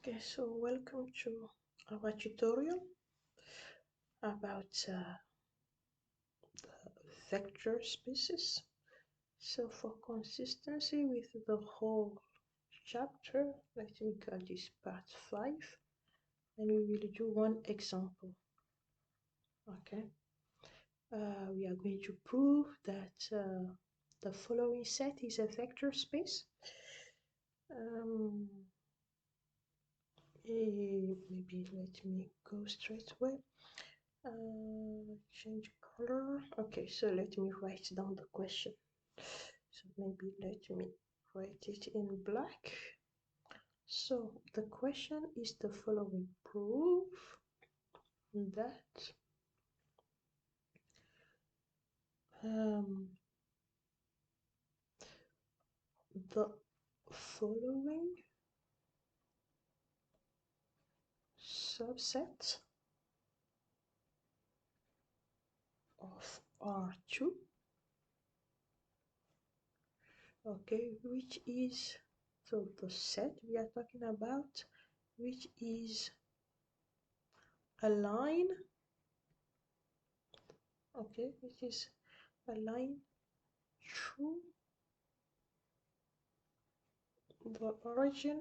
Okay, so welcome to our tutorial about the vector spaces. So for consistency with the whole chapter, let me call this part 5, and we will do one example. Okay, we are going to prove that the following set is a vector space. Maybe let me go straight away. Change color. Okay, so let me write down the question. So maybe let me write it in black. So the question is the following: prove that the following subset of R2, okay, which is, so the set we are talking about, which is a line, okay, which is a line through the origin,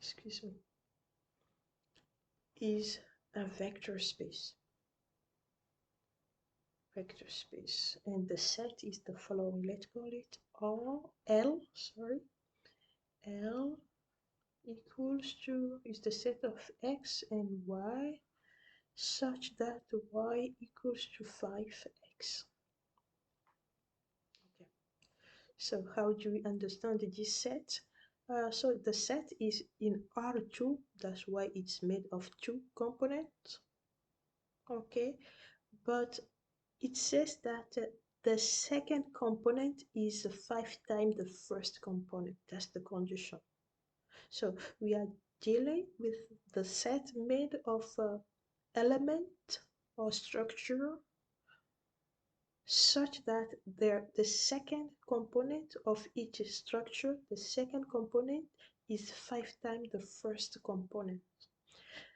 excuse me, is a vector space. Vector space, and the set is the following. Let's call it L equals to, is the set of x and y such that y equals to 5x. Okay, so how do we understand this set? So the set is in R2, that's why it's made of two components. Okay, but it says that the second component is 5 times the first component. That's the condition. So we are dealing with the set made of element or structure such that the second component of each structure, the second component is 5 times the first component.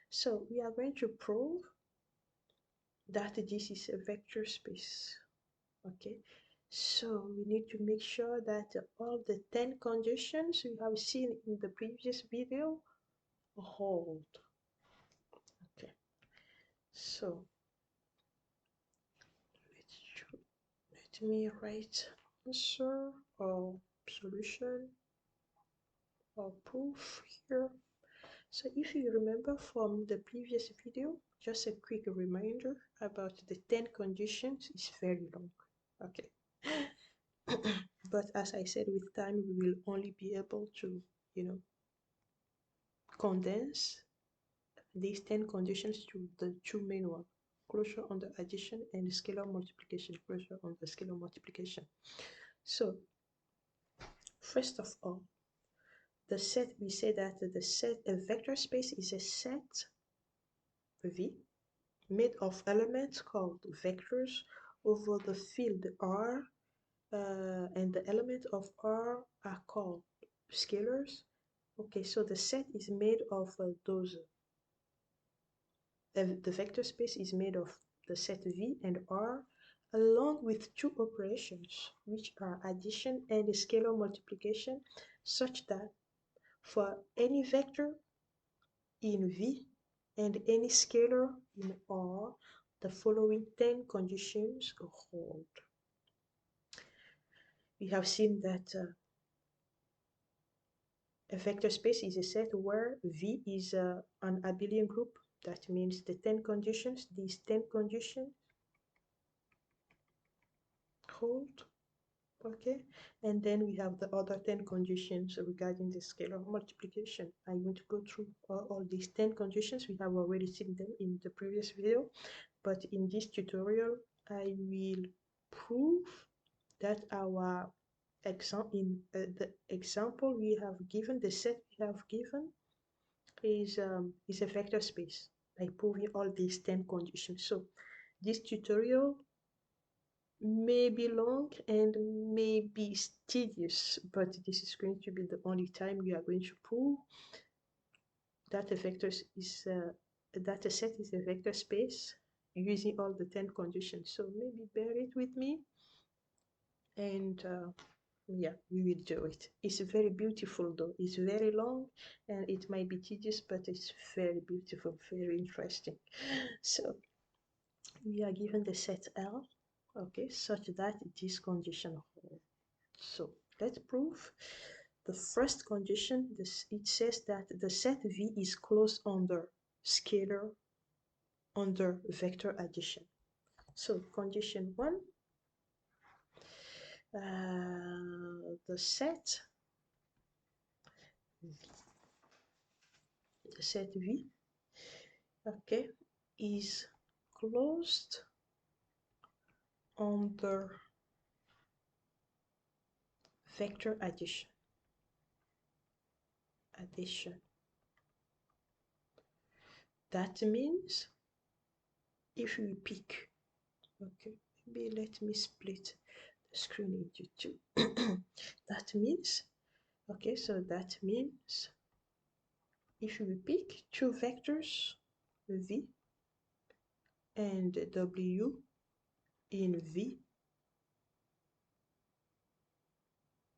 So we are going to prove that this is a vector space. Okay, so we need to make sure that all the 10 conditions we have seen in the previous video hold. Okay, so let me write answer or solution or proof here. So if you remember from the previous video, just a quick reminder about the 10 conditions is very long. Okay. But as I said, with time we will only be able to, condense these 10 conditions to the two main ones: closure on the addition and scalar multiplication, closure on the scalar multiplication. So first of all, the set, we say that the set, a vector space is a set V made of elements called vectors over the field R, and the elements of R are called scalars. Okay, so the set is made of those, the vector space is made of the set V and R along with two operations, which are addition and scalar multiplication, such that for any vector in V and any scalar in R, the following 10 conditions hold. We have seen that a vector space is a set where V is an abelian group. That means the 10 conditions, these 10 conditions hold. Okay, and then we have the other 10 conditions regarding the scalar multiplication. I want to go through all these 10 conditions. We have already seen them in the previous video, but in this tutorial I will prove that our the example we have given, the set we have given is a vector space by proving all these 10 conditions. So this tutorial may be long and may be tedious, but this is going to be the only time we are going to prove that a vector is that a set is a vector space using all the 10 conditions. So maybe bear it with me, and yeah, we will do it. It's very beautiful though. It's very long and it might be tedious, but it's very beautiful, very interesting. So we are given the set L, okay, such that it is conditional. So let's prove the first condition. It says that the set V is closed under scalar under vector addition. So condition one, the set V, okay, is closed under vector addition. That means if we pick, okay, maybe let me split the screen into two. That means, okay, so that means if we pick two vectors, V and W in V,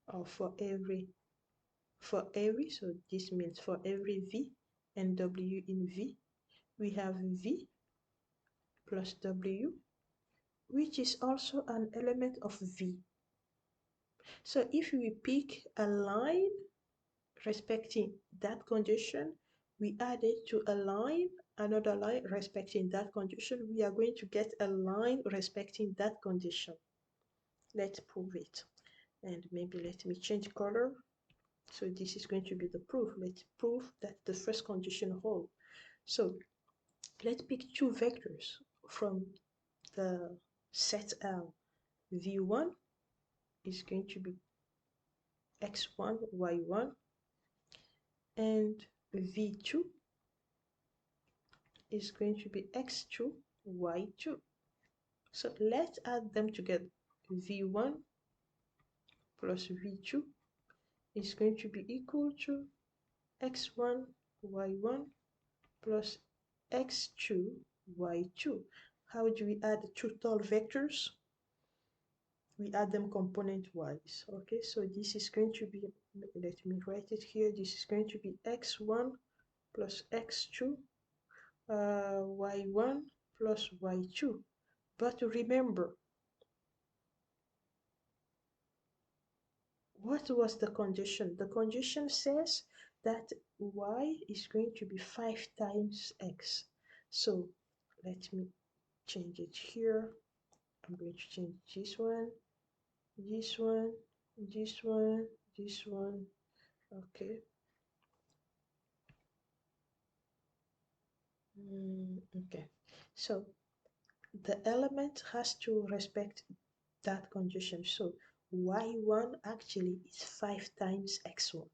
or for every, so this means for every V and W in V, we have V plus W, which is also an element of V. So if we pick a line respecting that condition, we add it to a line, another line respecting that condition, we are going to get a line respecting that condition. Let's prove it. And maybe let me change color. So this is going to be the proof. Let's prove that the first condition holds. So let's pick two vectors from the set L. V1 is going to be x1, y1, and V2 is going to be x2, y2. So let's add them together. V1 plus V2 is going to be equal to x1, y1 plus x2, y2. How do we add two tall vectors? We add them component-wise. Okay, so this is going to be, let me write it here, this is going to be x1 plus x2, y1 plus y2. But remember, what was the condition? The condition says that y is going to be 5 times x. So let me change it here. I'm going to change this one, this one, this one, this one. Okay. Okay. So the element has to respect that condition. So y1 actually is 5 times x1.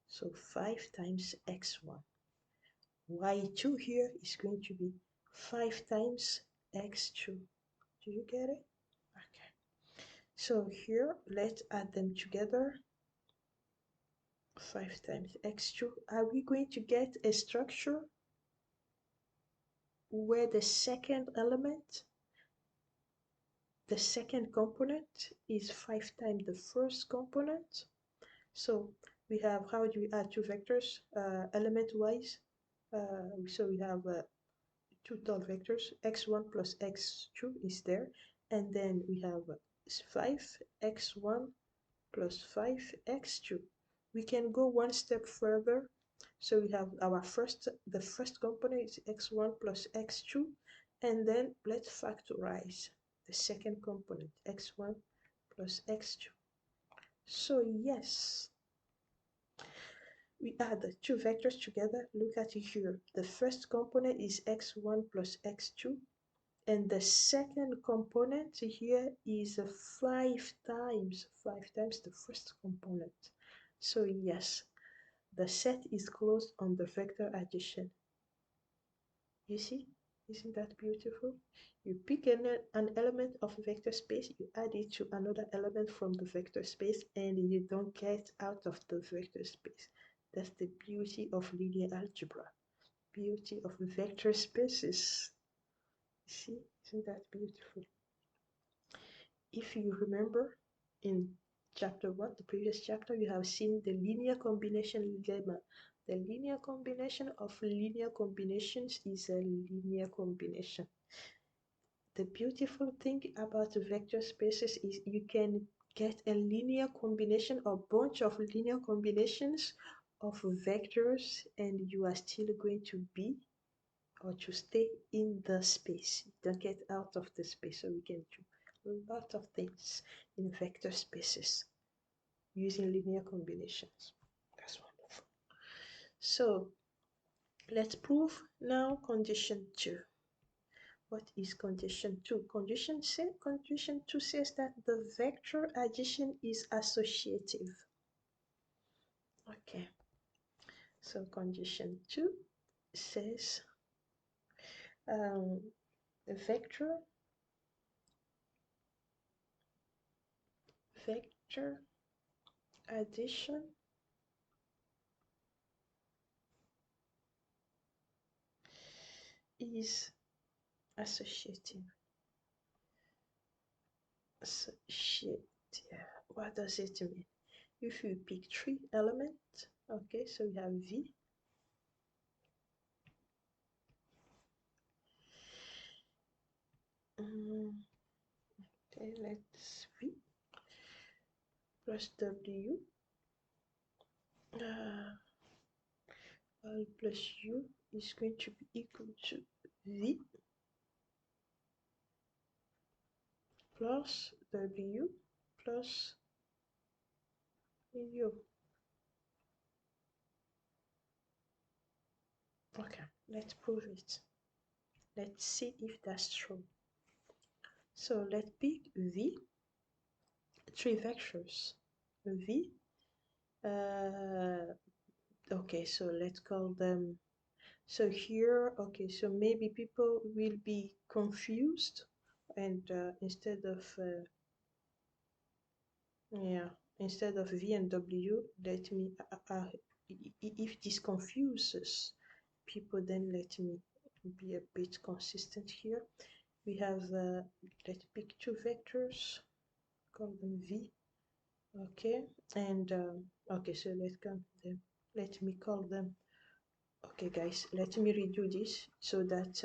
So 5 times x1. Y2 here is going to be 5 times x2. Do you get it? Okay. So here, let's add them together. 5 times x2. Are we going to get a structure where the second element, the second component, is 5 times the first component? So we have, how do we add two vectors element-wise? So we have two dot vectors, x1 plus x2 is there, and then we have 5x1 plus 5x2. We can go one step further. So we have our the first component is x1 plus x2, and then let's factorize the second component, x1 plus x2. So yes, we add the two vectors together. Look at it here. The first component is x1 plus x2, and the second component here is 5 times the first component. So yes, the set is closed on the vector addition. You see? Isn't that beautiful? You pick an element of a vector space, you add it to another element from the vector space, and you don't get out of the vector space. That's the beauty of linear algebra, beauty of vector spaces. See, isn't that beautiful? If you remember, in chapter 1, the previous chapter, you have seen the linear combination lemma. The linear combination of linear combinations is a linear combination. The beautiful thing about vector spaces is you can get a linear combination or bunch of linear combinations of vectors, and you are still going to be or to stay in the space. You don't get out of the space. So we can do a lot of things in vector spaces using linear combinations. That's wonderful. So let's prove now condition 2. What is condition 2? Condition 2 says that the vector addition is associative. Okay, so condition 2 says the vector addition is associative. Associative. What does it mean? If you pick 3 elements, okay, so we have V, okay, let's V plus W L plus U is going to be equal to V plus W plus U. Okay, let's prove it. Let's see if that's true. So let's pick V, 3 vectors. V, okay, so let's call them, so here, okay, so maybe people will be confused, and instead of V and W, let me if this confuses people, then let me be a bit consistent here. We have let's pick 2 vectors, call them V, okay, and okay, so let me call them, okay guys, let me redo this so that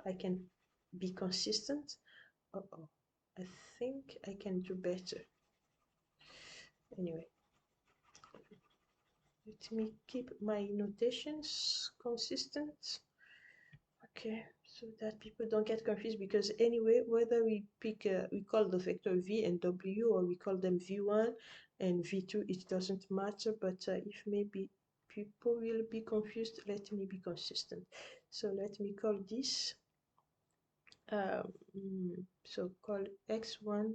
I can be consistent. I think I can do better. Anyway, let me keep my notations consistent. Okay, so that people don't get confused, because anyway, whether we pick, we call the vector V and W, or we call them V1 and V2, it doesn't matter, but if maybe people will be confused, let me be consistent. So let me call this, so call X1,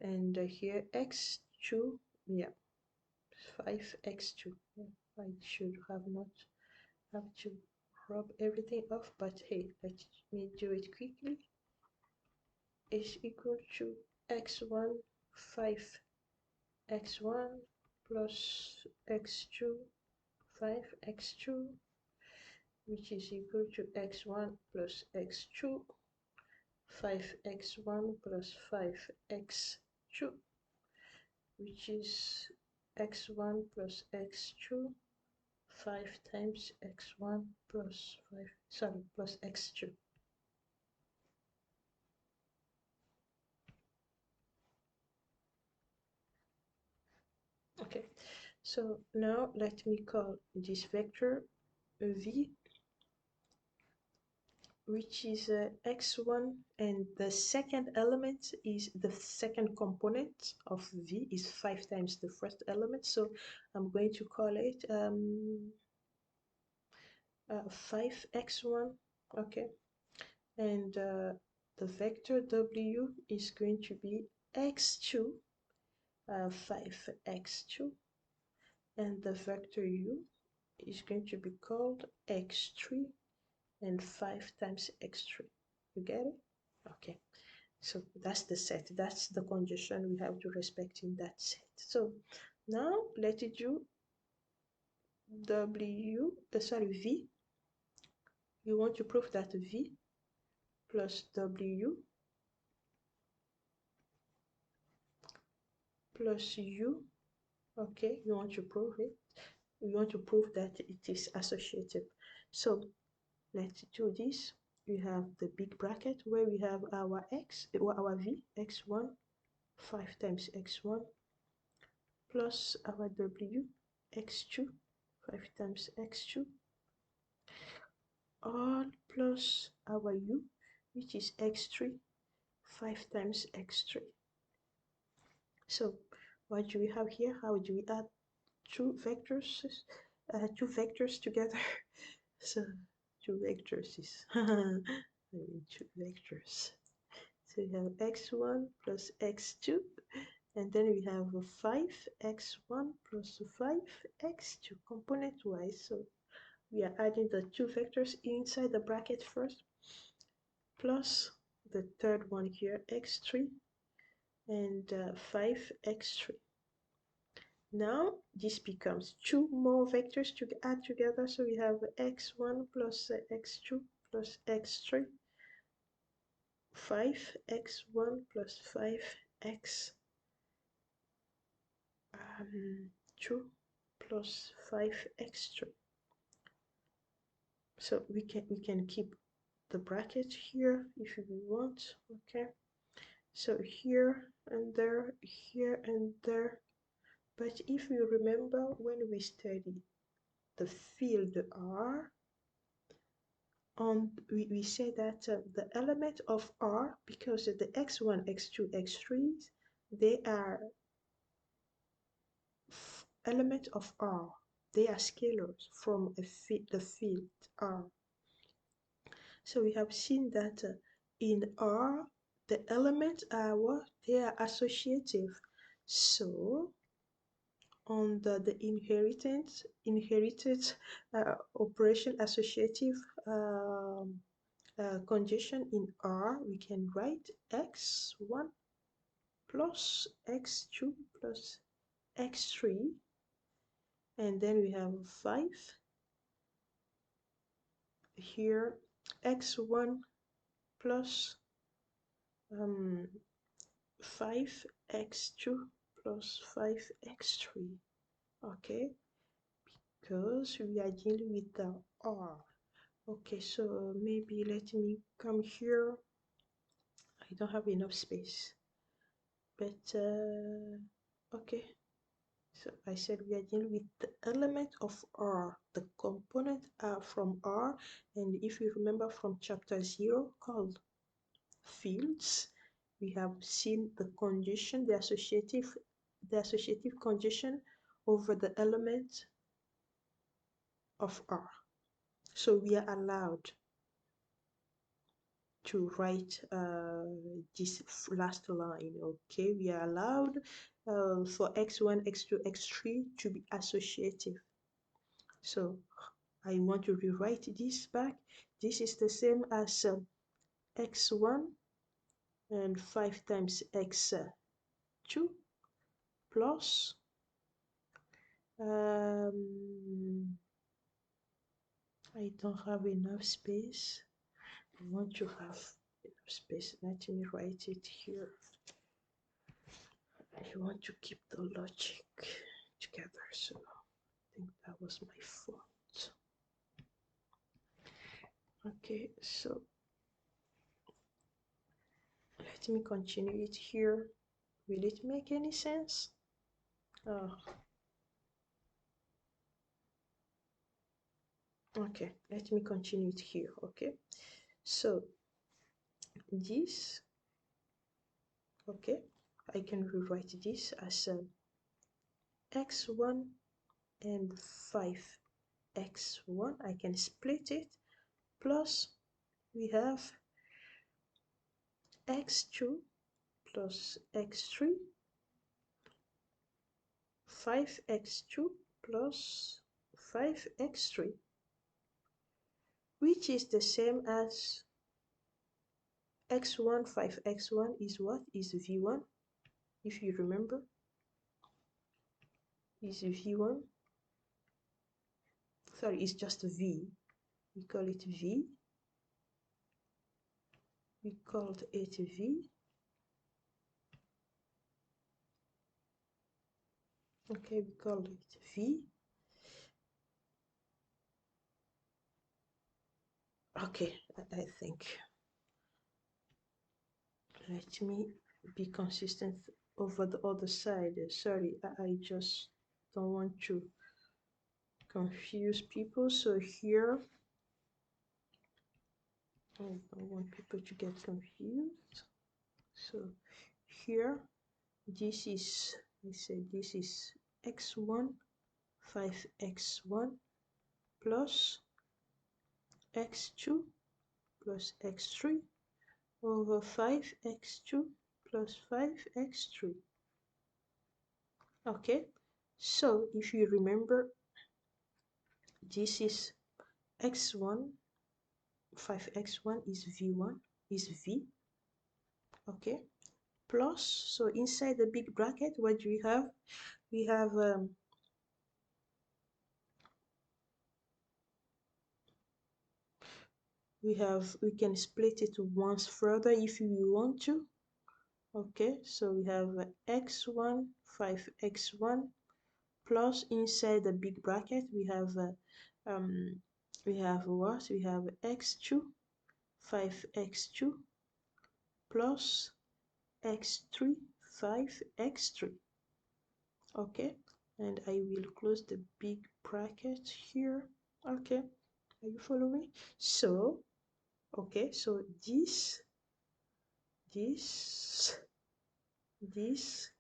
and here X2, yeah, 5X2. Yeah, I should have not have to rub everything off, but hey, let me do it quickly. Is equal to X1, 5X1 plus X2, 5X2, which is equal to X1 plus X2, 5X1 plus 5X2, which is X1 plus X2, 5 times X1 plus 5, sorry, plus X2. Okay, so now let me call this vector V, which is X1, and the second element is the second component of V is 5 times the first element, so I'm going to call it 5X1, okay, and the vector W is going to be X2, 5X2, and the vector U is going to be called X3, and 5 times x3. You get it? Okay. So that's the set. That's the condition we have to respect in that set. So now let it do V. You want to prove that V plus W plus U. Okay, you want to prove it. You want to prove that it is associative. So let's do this. We have the big bracket where we have our x, our V, x1, 5 times x1, plus our W, x2, 5 times x2, all plus our U, which is x3, 5 times x3. So what do we have here? How do we add two vectors together? So two vectors is two vectors. So we have x1 plus x2, and then we have 5x1 plus 5x2 component wise. So we are adding the two vectors inside the bracket first, plus the third one here, x3 and 5x3. Now this becomes two more vectors to add together. So we have x1 plus x2 plus x3, 5x1 plus 5x2 plus 5x3. So we can keep the bracket here if we want. Okay, so here and there, here and there. But if you remember when we studied the field R, we say that the element of R, because the x1, x2, x3s, they are element of R. They are scalars from the field R. So we have seen that in R, the elements are what? They are associative. So on the inherited operation associative condition in R, we can write x1 plus x2 plus x3, and then we have 5 here, x1 plus 5x2 plus 5x3. Okay, because we are dealing with the R. Okay, so maybe let me come here. I don't have enough space, but okay. So I said we are dealing with the element of R. The component are from R, and if you remember from chapter 0 called fields, we have seen the condition, the associative condition over the element of R. So we are allowed to write this last line. Okay, we are allowed for x1, x2, x3 to be associative. So I want to rewrite this back. This is the same as x1 and 5 times x2 plus I don't have enough space. I want to have enough space. Let me write it here. I want to keep the logic together, so I think that was my fault. Okay, so let me continue it here. Will it make any sense? Oh. Okay, let me continue it here. Okay, so this, okay, I can rewrite this as x1 and 5x1. I can split it, plus we have x2 plus x3, 5x2 plus 5x3, which is the same as x1, 5x1 is what? Is v1, if you remember, is v1. Sorry, it's just v. We call it v. We called it v. Okay, we called it v. Okay, I think. Let me be consistent over the other side. Sorry, I just don't want to confuse people. So here, I don't want people to get confused. So here, this is, I say this is x1, 5x1 plus x2 plus x3 over 5x2 plus 5x3. Okay, so if you remember, this is x1, 5x1 is v1, is v. Okay, plus, so inside the big bracket, what do we have? We have we can split it once further if we want to. Okay, so we have x1, 5x1 plus inside the big bracket we have what? We have x2, 5x2 plus x3, 5x3. Okay, and I will close the big bracket here. Okay, are you following? So, okay, so this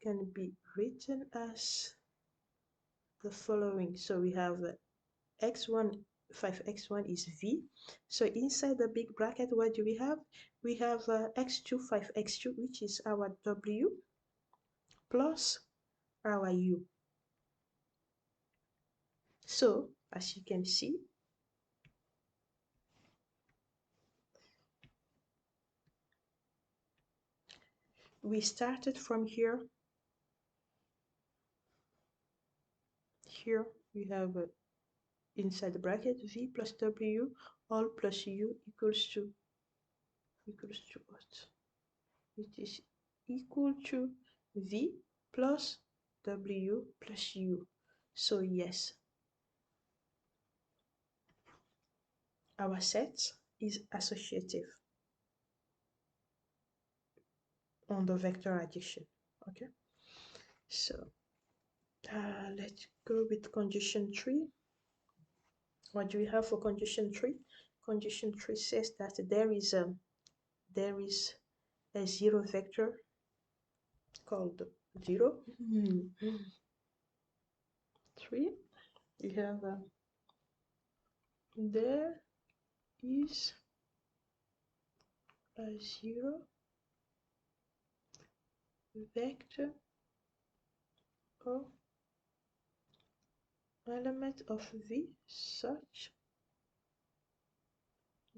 can be written as the following. So we have x1, 5x1 is v. So inside the big bracket, what do we have? We have x2, 5x2, which is our w, plus our u. So as you can see, we started from here. Here we have inside the bracket v plus w, all plus u equals to what? It is equal to v plus w plus u. So yes, our set is associative on the vector addition. Okay, so let's go with condition 3. What do we have for condition 3? Condition 3 says that there is a zero vector called 0. 3. We have there is a zero vector or element of V such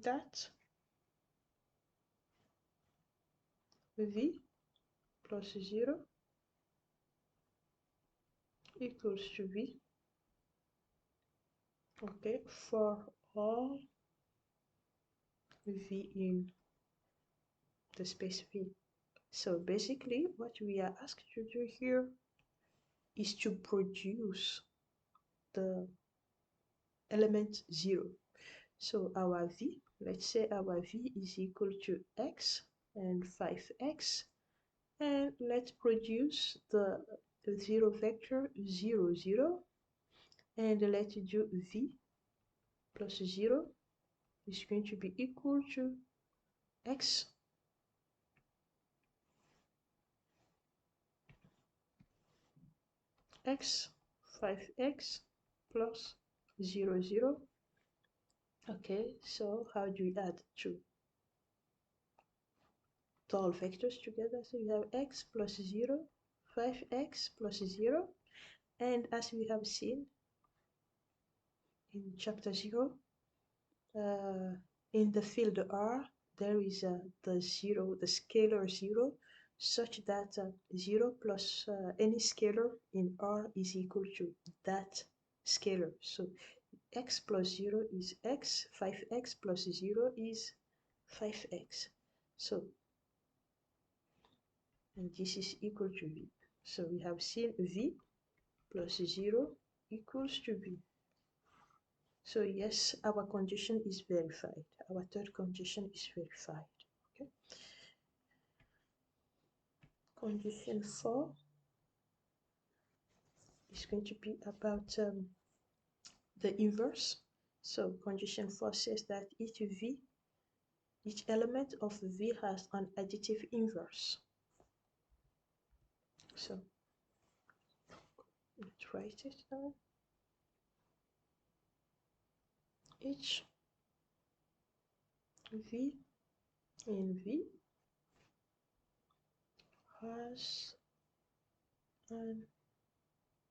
that V plus 0 equals to V. Okay, for all V in the space V. So basically what we are asked to do here is to produce the element 0. So our V, let's say our V is equal to x and 5x, and let's produce the 0 vector 0, 0, and let's do V plus 0 is going to be equal to x x 5x plus 0, 0. Okay, so how do we add two tall vectors together? So we have x plus 0, 5x plus 0, and as we have seen in chapter 0, in the field R, there is the zero, the scalar 0, such that 0 plus any scalar in R is equal to that scalar. So x plus 0 is x, 5x plus 0 is 5x. So, and this is equal to v. So we have seen v plus 0 equals to v. So yes, our condition is verified. Our third condition is verified. Okay. Condition 4 is going to be about the inverse. So condition 4 says that each element of V has an additive inverse. So let's write it down. Each V in V has an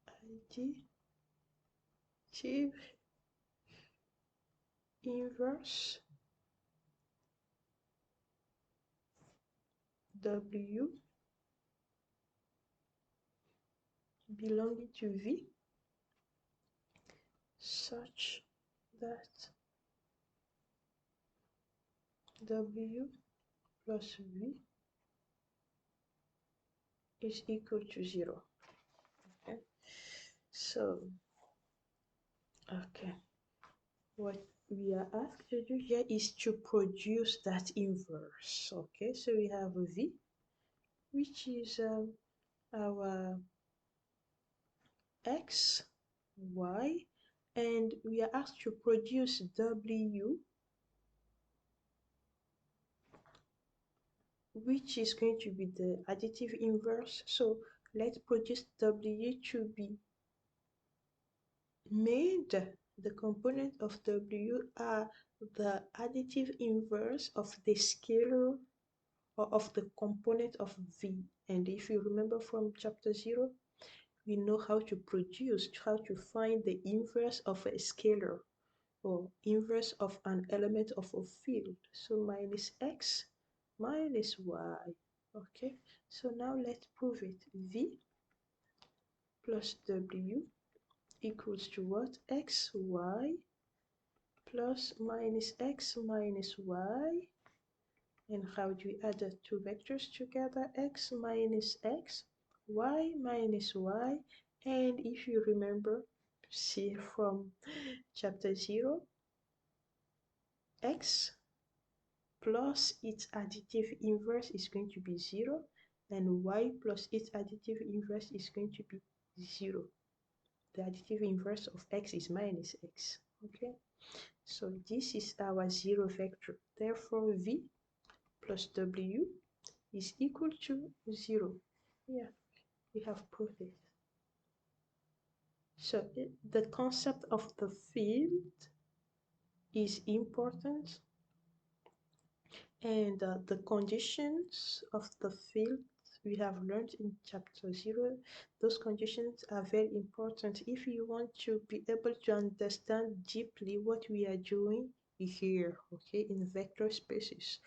additive inverse W belonging to V such that W plus V is equal to 0. Okay, so okay, what we are asked to do here is to produce that inverse. Okay, so we have V, which is our x, y, and we are asked to produce W, which is going to be the additive inverse. So let's produce W to be made. The component of W are the additive inverse of the scalar or of the component of V. And if you remember from chapter 0, we know how to find the inverse of a scalar or inverse of an element of a field. So minus x minus y. Okay, so now let's prove it. V plus W equals to what? X, y plus minus x minus y. And how do we add the two vectors together? X minus x, y minus y. And if you remember, see from chapter 0, x plus its additive inverse is going to be 0, and y plus its additive inverse is going to be 0. The additive inverse of x is minus x. Okay, so this is our 0 vector. Therefore, v plus w is equal to 0. Yeah, we have proved it. So the concept of the field is important, and the conditions of the field we have learned in chapter 0, those conditions are very important if you want to be able to understand deeply what we are doing here, okay, in vector spaces.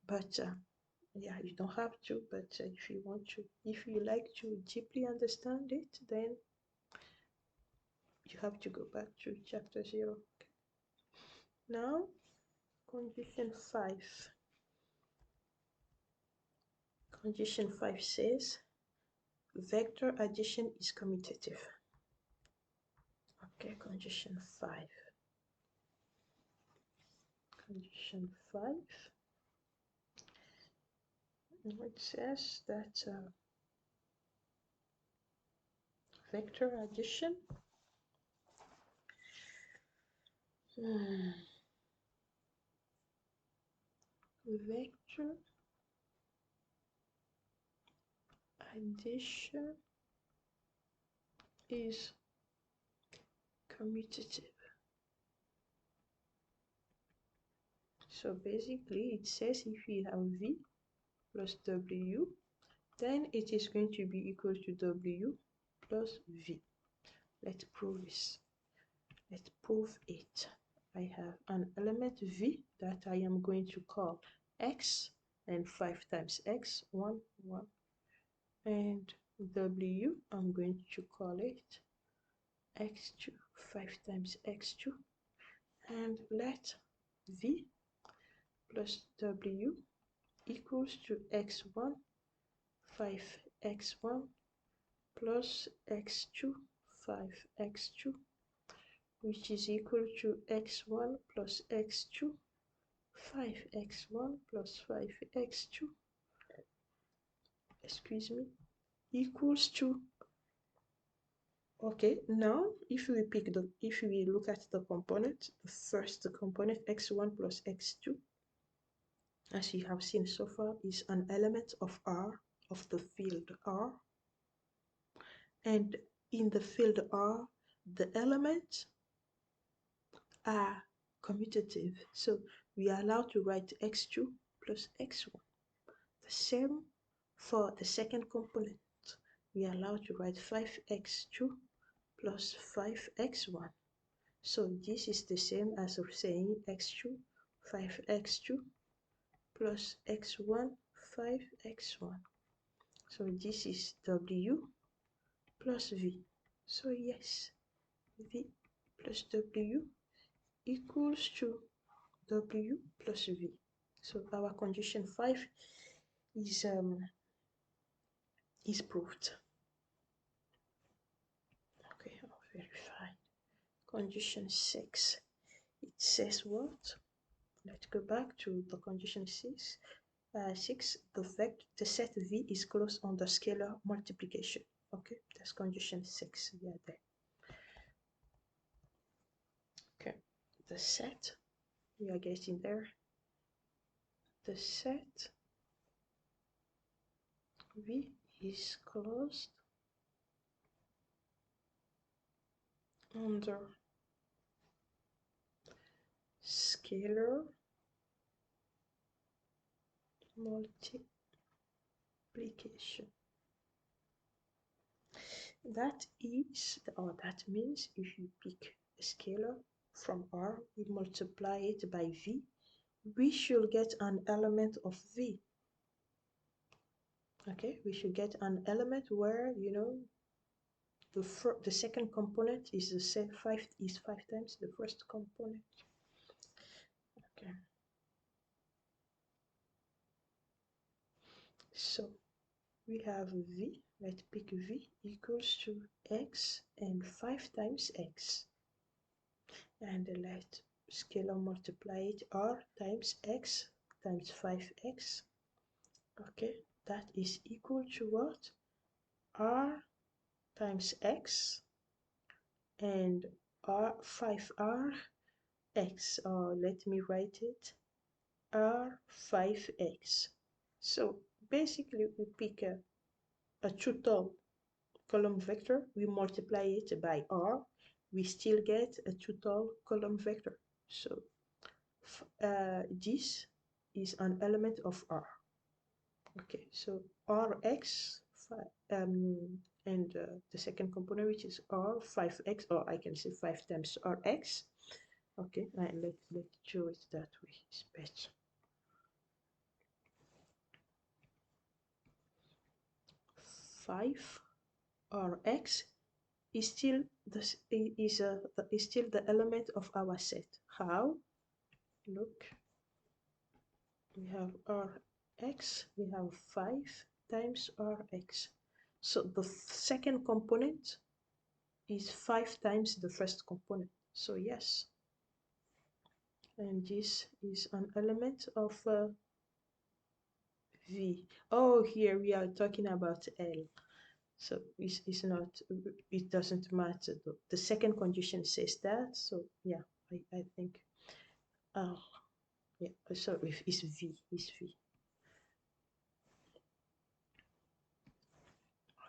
But yeah, you don't have to, but if you want to, if you like to deeply understand it, then you have to go back to chapter 0. Okay. Now, condition 5. Condition 5 says vector addition is commutative. Okay, condition 5. Condition 5. It says that vector addition vector addition is commutative. So basically it says if we have V plus W, then it is going to be equal to W plus V. Let's prove this. Let's prove it. I have an element v that I am going to call x, and 5 times x, 1, 1, and w, I'm going to call it x2, 5 times x2, and let v plus w equals to x1, 5x1 plus x2, 5x2, which is equal to x1 plus x2, 5x1 plus 5x2, excuse me, equals to, okay, now if we look at the component, the first component x1 plus x2, as you have seen so far, is an element of R, of the field R, and in the field R, the elements are commutative, so we are allowed to write x2 plus x1. The same for the second component. We are allowed to write 5x2 plus 5x1. So this is the same as of saying x2, 5x2 plus x1, 5x1. So this is w plus v. So yes, v plus w equals to w plus v. So our condition 5 is proved. Okay, I'll verify. Condition 6. It says what? Let's go back to the condition 6. 6. The set V is closed on the scalar multiplication. Okay, that's condition 6. We are there. Okay, the set, we are getting there. The set V is closed under scalar multiplication. That is, or that means if you pick a scalar from R, we multiply it by V, we should get an element of V. Okay, we should get an element where, you know, the second component is the 5 times the first component. Okay. So we have V, let's pick V equals to x and 5 times x. And let scalar multiply it, R times x times 5x. Okay, that is equal to what? R times x and R 5R x, or let me write it, R 5x. So basically we pick a total column vector, we multiply it by R, we still get a total column vector. So this is an element of R. Okay, so Rx, and the second component, which is R 5x, or I can say 5 times Rx. Okay, let's show it that way, it's better. 5 Rx is still the element of our set. How? Look, we have Rx, we have 5 times Rx. So the second component is 5 times the first component. So yes, and this is an element of V. Oh, here we are talking about L. So it's not, it doesn't matter. The second condition says that. So yeah, I think, yeah, so it's V, it's V.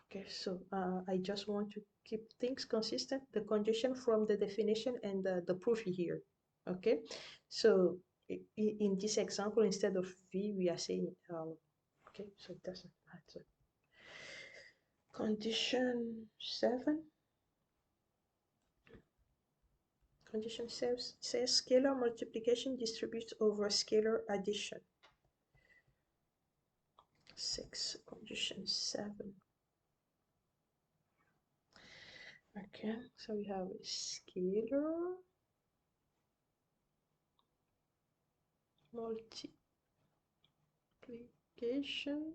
Okay, so I just want to keep things consistent, the condition from the definition and the proof here. Okay, so in this example, instead of V, we are saying okay, so it doesn't matter. Condition 7. Condition says scalar multiplication distributes over scalar addition. 6. Condition 7. Okay, so we have a scalar multiplication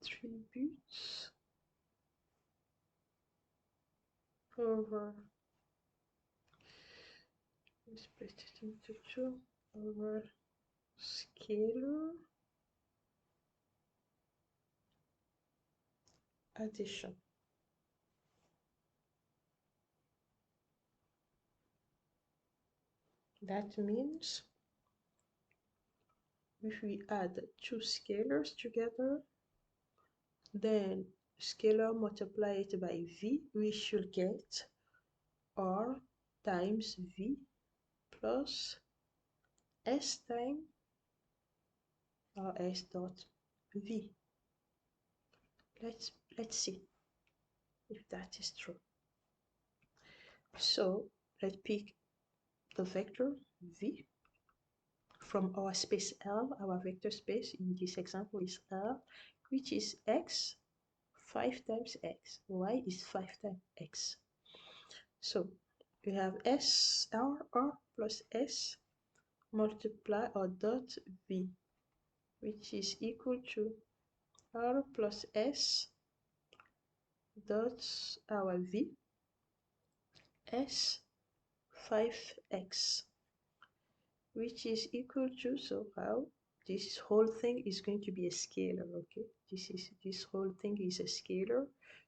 distributes over, split it into 2, over scalar addition. That means if we add two scalars together, then scalar multiply it by v, we should get r times v plus s times s dot v. Let's see if that is true. So let's pick the vector v from our space L. Our vector space in this example is L, which is x 5 times x. Y is 5 times x. So we have r plus s multiply or dot v, which is equal to r plus s dot our v s 5x, which is equal to, so how this whole thing is going to be a scalar. Okay, this whole thing is a scalar,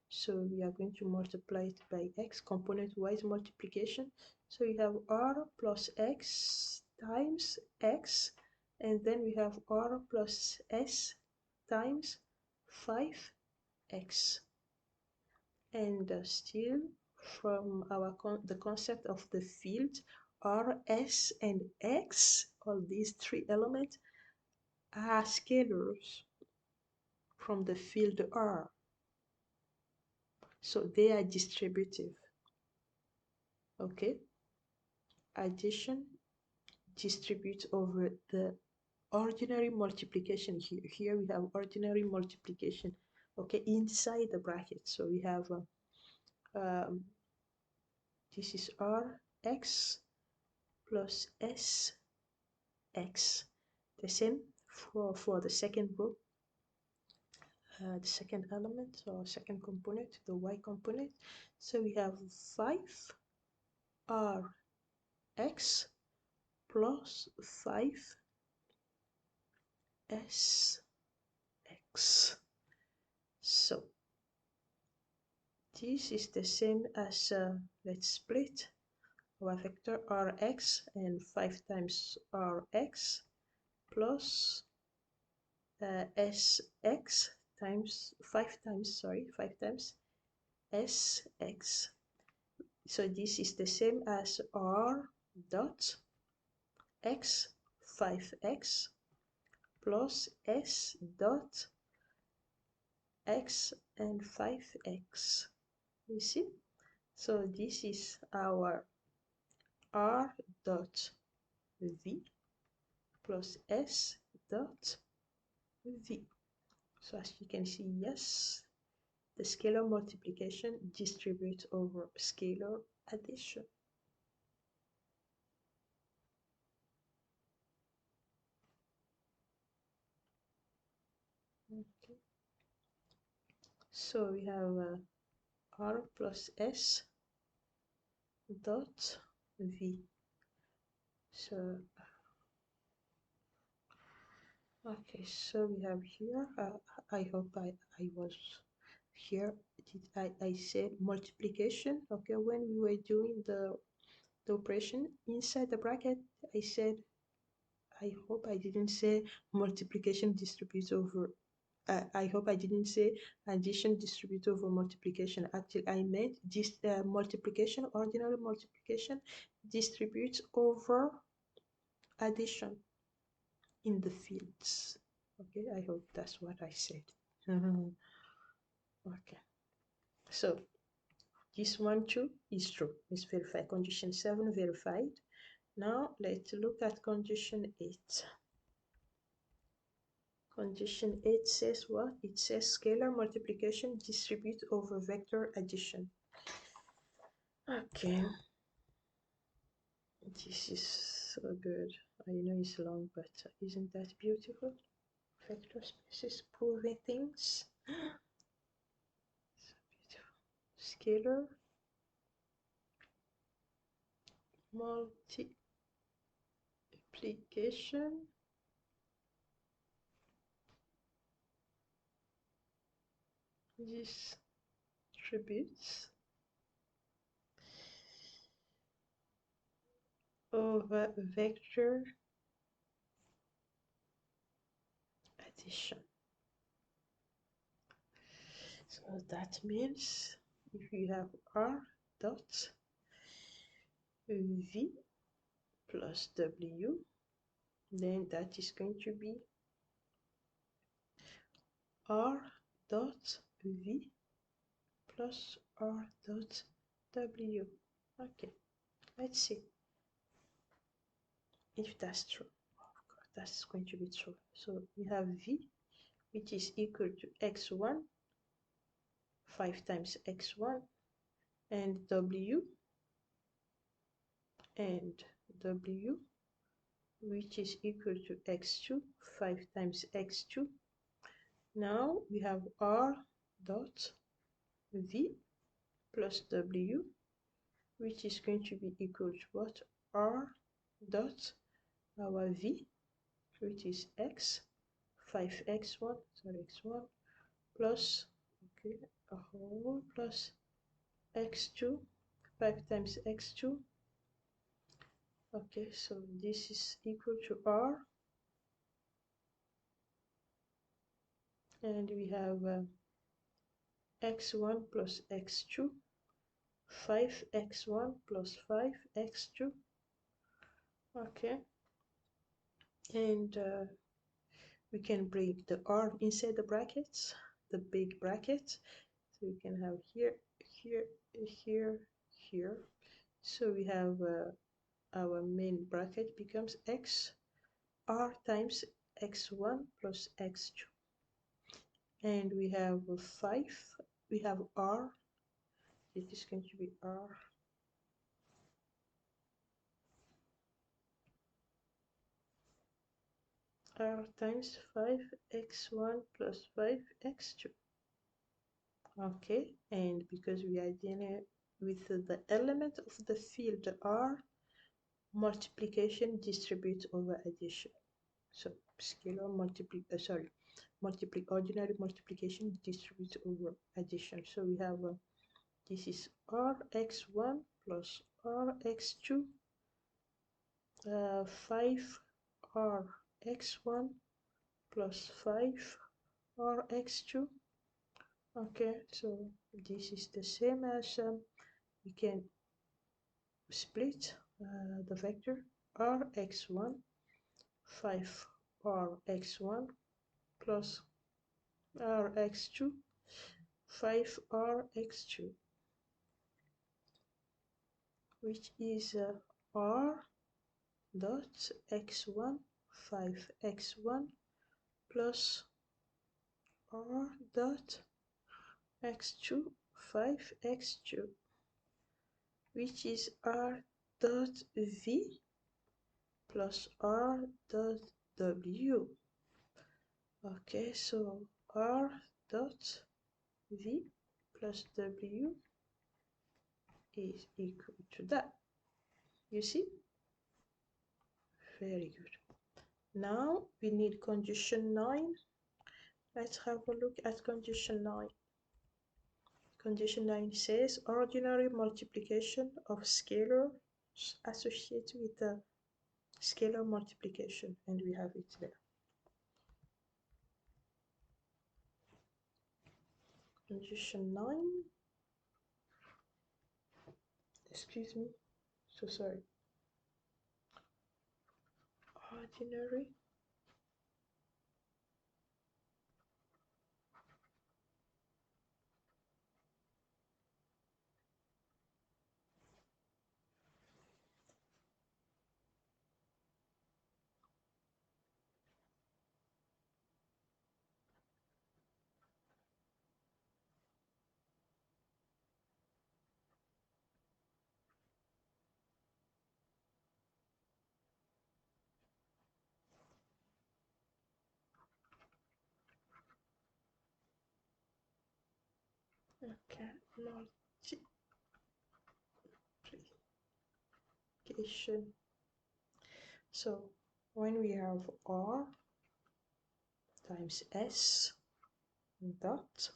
so we are going to multiply it by x, component wise multiplication. So we have r plus x times x, and then we have r plus s times 5x, and still from our the concept of the field, r, s, and x, all these three elements are scalars from the field R, so they are distributive. Okay, addition distributes over the ordinary multiplication. Here we have ordinary multiplication, okay, inside the bracket. So we have this is rx plus sx. The same for the second row, the second element or second component, the y component. So we have 5rx plus 5sx. So this is the same as, let's split our vector rx and 5 times rx plus sx times 5 times sx. So this is the same as r dot x 5x plus s dot x and 5x. You see? So this is our r dot v plus s dot v. So as you can see, yes, the scalar multiplication distributes over scalar addition. Okay. So we have r plus s dot v. So okay, so we have here, I hope I was here. I said multiplication. Okay, when we were doing the operation inside the bracket, I said, I hope I didn't say multiplication distributes over, I hope I didn't say addition distributes over multiplication. Actually, I meant this multiplication, ordinary multiplication distributes over addition in the fields. Okay, I hope that's what I said. Okay, so This one too is true. It's verified. Condition 7 verified. Now let's look at condition 8. Condition 8 says what? It says scalar multiplication distribute over vector addition. Okay. This is so good. I know it's long, but isn't that beautiful? Vector spaces proving things. So beautiful. Scalar multiplication distributes over vector addition. So that means if you have R dot V plus W, then that is going to be R dot V plus R dot W. Okay, let's see if that's true. Of course, that's going to be true. So we have V, which is equal to x1, 5 times x1, and W, which is equal to x2, 5 times x2. Now we have R dot V plus W, which is going to be equal to what? R dot our V, which is x, 5x1, sorry, x1, plus, okay, a whole plus x2, 5 times x2. Okay, so this is equal to R, and we have x1 plus x2, 5x1 plus 5x2. Okay, and we can bring the R inside the brackets, the big bracket. So we can have here, here, here, here. So we have our main bracket becomes x R times x1 plus x2. And we have 5, we have R, it is going to be R times 5x1 plus 5x2. Okay, and because we are dealing with the element of the field R, multiplication distributes over addition. So scalar ordinary multiplication distributes over addition. So we have this is Rx1 plus Rx2, 5Rx1 plus 5Rx2. Okay, so this is the same as we can split the vector Rx1, 5Rx1 plus Rx2, 5Rx2, which is R dot x1, 5x1 plus R dot x2, 5x2, which is R dot V plus R dot W. Okay, so R dot V plus W is equal to that. You see? Very good. Now we need condition 9. Let's have a look at condition 9. Condition 9 says ordinary multiplication of scalars associated with the scalar multiplication, and we have it there. Condition 9, excuse me, so sorry. Ordinary Okay, multiplication. So when we have R times S dot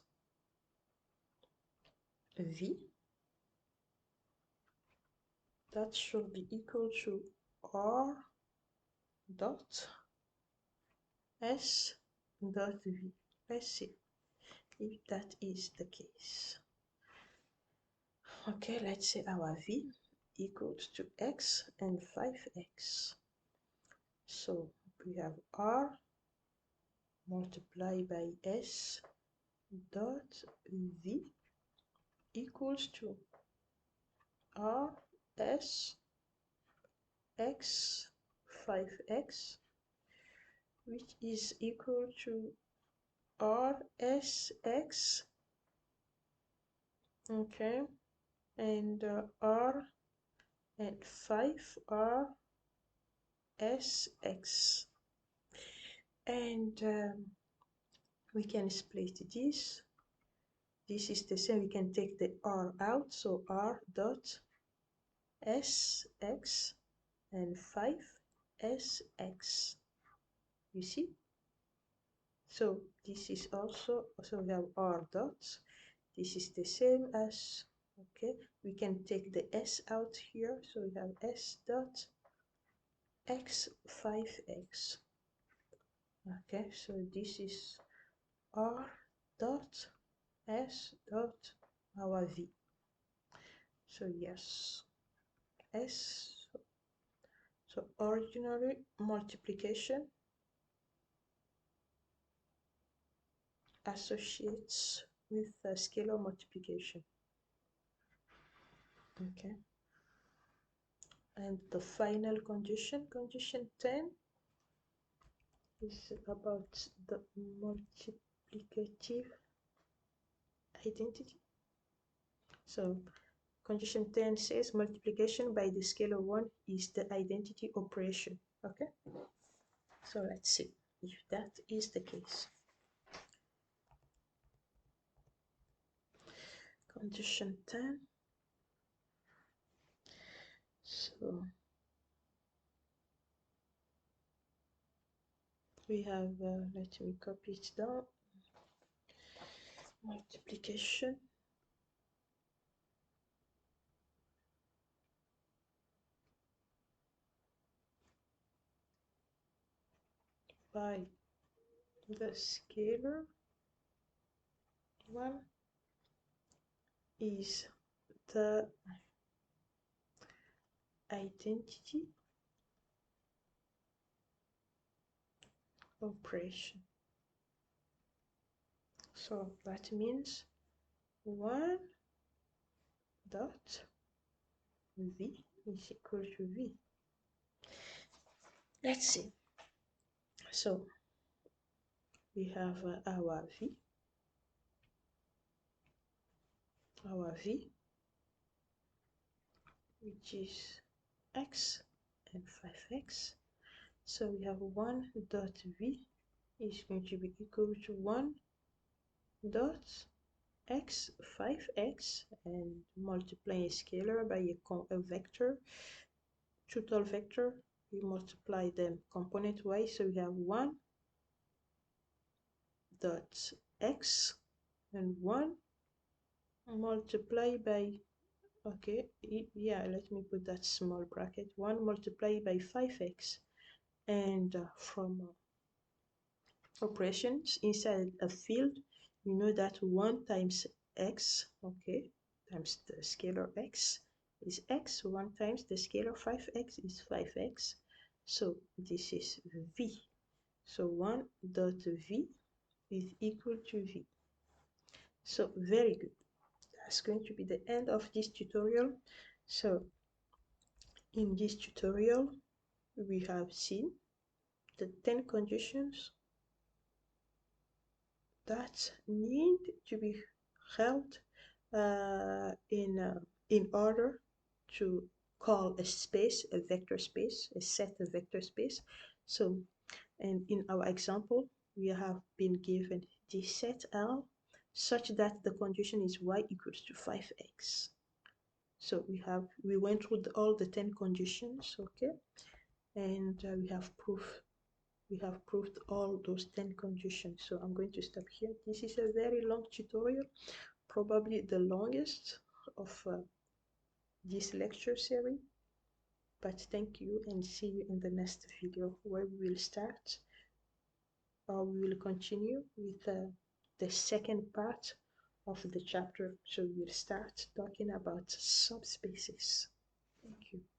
V, that should be equal to R dot S dot V. Let's see if that is the case. Okay, let's say our V equals to X and 5X. So we have R multiplied by S dot V equals to R S X 5X, which is equal to R S X, okay, and R and 5 R S X. And we can split this. This is the same, we can take the R out, so R dot S X and 5 S X. You see? So this is also, so we have R dots. This is the same as, okay, we can take the S out here, so we have S dot X 5X. Okay, so this is R dot S dot our V. So yes, S, so ordinary multiplication associates with scalar multiplication. Okay, and the final condition, condition 10, is about the multiplicative identity. So condition 10 says multiplication by the scalar 1 is the identity operation. Okay, so let's see if that is the case. Condition 10. So we have, let me copy it down, multiplication by the scalar 1 is the identity operation. So that means 1 dot V is equal to V. Let's see. So we have our V, which is X and 5X. So we have 1 dot V is going to be equal to 1 dot X 5X, and multiplying a scalar by a vector, total vector, we multiply them component wise, so we have 1 dot X and 1 multiplied by, okay, yeah, let me put that small bracket, 1 multiplied by 5X, and from operations inside a field, we know that 1 times X, okay, times the scalar X is X, 1 times the scalar 5X is 5X, so this is V. So 1 dot V is equal to V. So very good. That's going to be the end of this tutorial. So in this tutorial, we have seen the 10 conditions that need to be held in order to call a space a vector space, a set a vector space. So, and in our example, we have been given the set L. such that the condition is y equals to 5x. So we went through all the 10 conditions, okay, and we have proved all those 10 conditions. So I'm going to stop here. This is a very long tutorial, probably the longest of this lecture series, but thank you and see you in the next video, where we will start, or we will continue with the second part of the chapter. So we'll start talking about subspaces. Thank you.